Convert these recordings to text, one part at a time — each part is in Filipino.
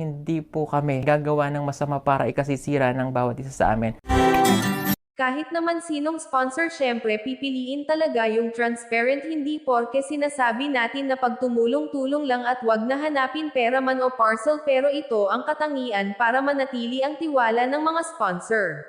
Hindi po kami gagawa ng masama para ikasisira ng bawat isa sa amin. Kahit naman sinong sponsor, syempre pipiliin talaga yung transparent, hindi porke sinasabi natin na pagtumulong-tulong lang at wag na hanapin pera man o parcel, pero ito ang katangian para manatili ang tiwala ng mga sponsor.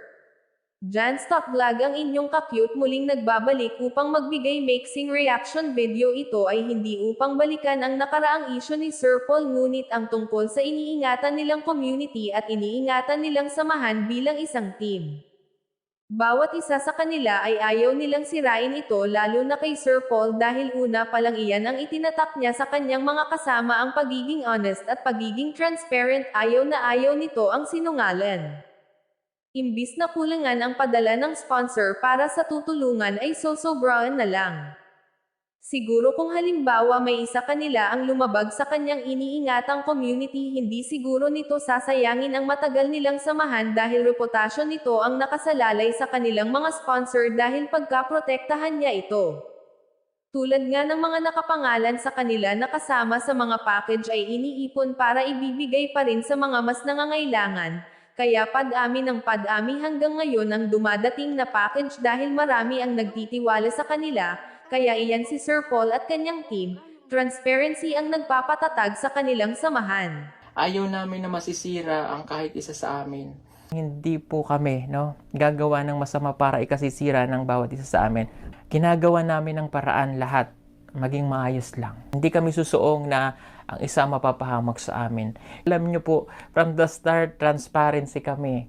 Jan Stock Vlog ang inyong ka-cute, muling nagbabalik upang magbigay mixing reaction video. Ito ay hindi upang balikan ang nakaraang issue ni Sir Paul, ngunit ang tungkol sa iniingatan nilang community at iniingatan nilang samahan bilang isang team. Bawat isa sa kanila ay ayaw nilang sirain ito, lalo na kay Sir Paul, dahil una pa lang iyan ang itinatak niya sa kanyang mga kasama, ang pagiging honest at pagiging transparent. Ayaw na ayaw nito ang sinungalan. Imbis na kulangan ang padala ng sponsor para sa tutulungan, ay sosobrahan na lang. Siguro kung halimbawa may isa kanila ang lumabag sa kanyang iniingatang community, hindi siguro nito sasayangin ang matagal nilang samahan, dahil reputasyon nito ang nakasalalay sa kanilang mga sponsor dahil pagkaprotektahan niya ito. Tulad nga ng mga nakapangalan sa kanila na kasama sa mga package ay iniipon para ibibigay pa rin sa mga mas nangangailangan. Kaya padami ng padami hanggang ngayon ang dumadating na package dahil marami ang nagtitiwala sa kanila. Kaya iyan si Sir Paul at kanyang team, transparency ang nagpapatatag sa kanilang samahan. Ayaw namin na masisira ang kahit isa sa amin. Hindi po kami gagawa ng masama para ikasisira ng bawat isa sa amin. Ginagawa namin ng paraan lahat, maging maayos lang. Hindi kami susuong na ang isa mapapahamak sa amin. Alam niyo po, from the start, transparency kami.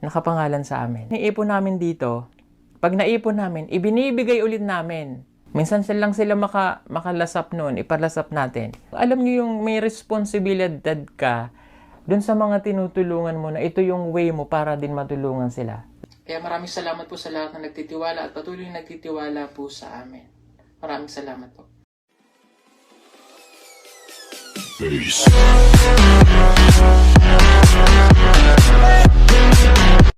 Nakapangalan sa amin. Naipon namin dito, pag naipon namin, ibinibigay ulit namin. Minsan lang sila makalasap noon, ipalasap natin. Alam niyo yung may responsibilidad ka dun sa mga tinutulungan mo, na ito yung way mo para din matulungan sila. Kaya maraming salamat po sa lahat na nagtitiwala at patuloy nagtitiwala po sa amin. Maraming salamat po. Peace.